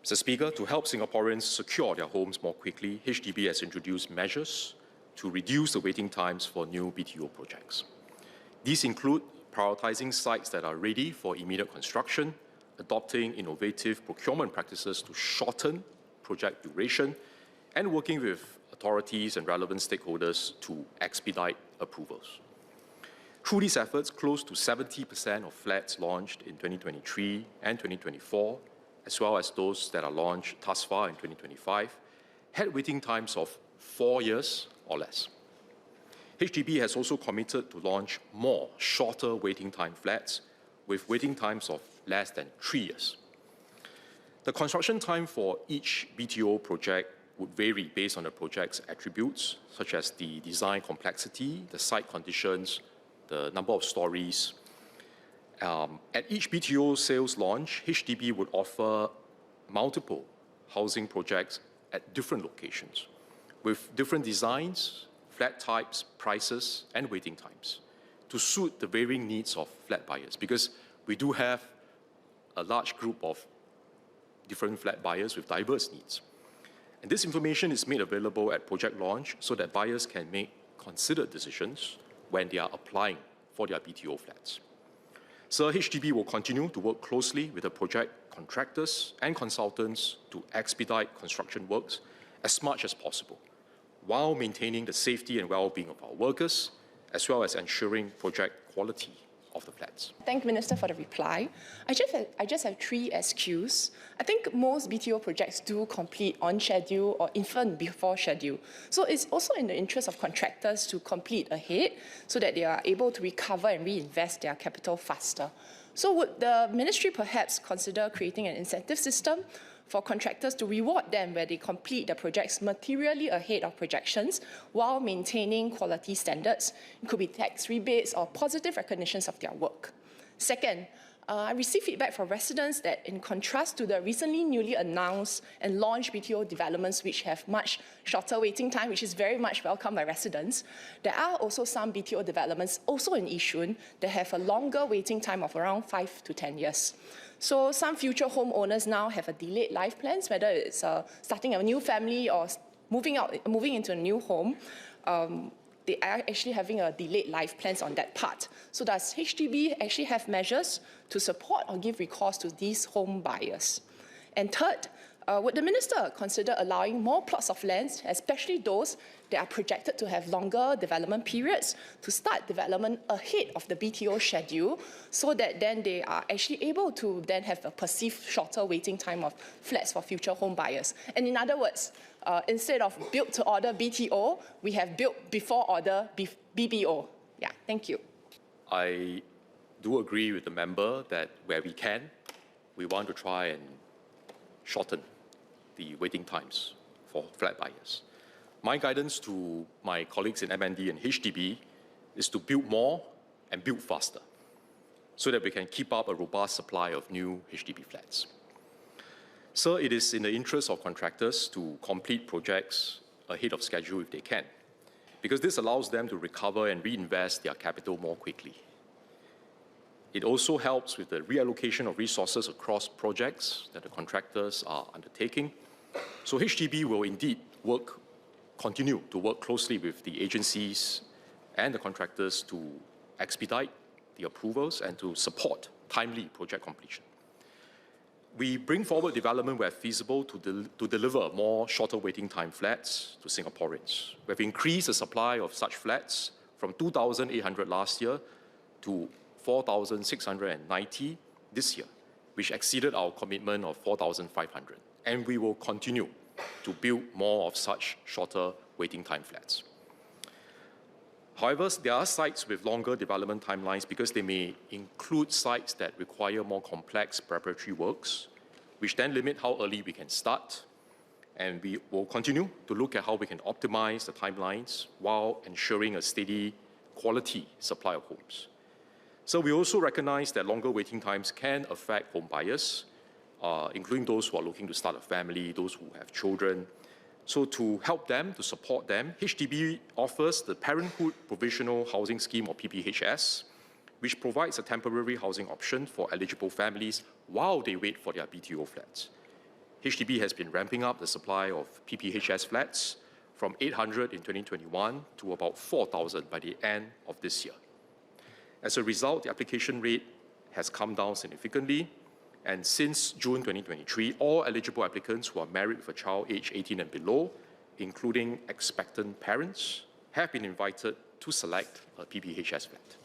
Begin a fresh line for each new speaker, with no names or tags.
Mr. Speaker, to help Singaporeans secure their homes more quickly, HDB has introduced measures to reduce the waiting times for new BTO projects. These include prioritising sites that are ready for immediate construction, adopting innovative procurement practices to shorten project duration, and working with authorities and relevant stakeholders to expedite approvals. Through these efforts, close to 70% of flats launched in 2023 and 2024, as well as those that are launched thus far in 2025, had waiting times of 4 years or less. HDB has also committed to launch more shorter waiting time flats with waiting times of less than 3 years. The construction time for each BTO project would vary based on the project's attributes, such as the design complexity, the site conditions, the number of stories. At each BTO sales launch, HDB would offer multiple housing projects at different locations with different designs, flat types, prices, and waiting times to suit the varying needs of flat buyers, because we do have a large group of different flat buyers with diverse needs. And this information is made available at project launch so that buyers can make considered decisions when they are applying for their BTO flats. So HDB will continue to work closely with the project contractors and consultants to expedite construction works as much as possible, while maintaining the safety and well-being of our workers, as well as ensuring project quality of the flats.
Thank Minister for the reply. I just have 3 SQs. I think most BTO projects do complete on schedule or even before schedule. So it's also in the interest of contractors to complete ahead so that they are able to recover and reinvest their capital faster. So would the ministry perhaps consider creating an incentive system for contractors to reward them where they complete the projects materially ahead of projections while maintaining quality standards? It could be tax rebates or positive recognitions of their work. Second, I received feedback from residents that in contrast to the recently newly announced and launched BTO developments which have much shorter waiting time, which is very much welcomed by residents, there are also some BTO developments also in Yishun that have a longer waiting time of around 5 to 10 years. So some future homeowners now have a delayed life plans, whether it's starting a new family or moving into a new home. They are actually having a delayed life plans on that part. So does HDB actually have measures to support or give recourse to these home buyers? And third, would the minister consider allowing more plots of land, especially those that are projected to have longer development periods, to start development ahead of the BTO schedule so that then they are actually able to then have a perceived shorter waiting time of flats for future home buyers? And in other words, instead of built to order BTO, we have built before order BBO. Yeah, thank you.
I do agree with the member that where we can, we want to try and shorten the waiting times for flat buyers. My guidance to my colleagues in MND and HDB is to build more and build faster so that we can keep up a robust supply of new HDB flats. So it is in the interest of contractors to complete projects ahead of schedule if they can, because this allows them to recover and reinvest their capital more quickly. It also helps with the reallocation of resources across projects that the contractors are undertaking. So HDB will indeed continue to work closely with the agencies and the contractors to expedite the approvals and to support timely project completion. We bring forward development where feasible to deliver more shorter waiting time flats to Singaporeans. We have increased the supply of such flats from 2,800 last year to 4,690 this year, which exceeded our commitment of 4,500. And we will continue to build more of such shorter waiting time flats. However, there are sites with longer development timelines because they may include sites that require more complex preparatory works, which then limit how early we can start. And we will continue to look at how we can optimize the timelines while ensuring a steady quality supply of homes. So we also recognize that longer waiting times can affect home buyers, including those who are looking to start a family, those who have children. So to help them, to support them, HDB offers the Parenthood Provisional Housing Scheme, or PPHS, which provides a temporary housing option for eligible families while they wait for their BTO flats. HDB has been ramping up the supply of PPHS flats from 800 in 2021 to about 4,000 by the end of this year. As a result, the application rate has come down significantly, and since June 2023, all eligible applicants who are married with a child aged 18 and below, including expectant parents, have been invited to select a PPHS flat.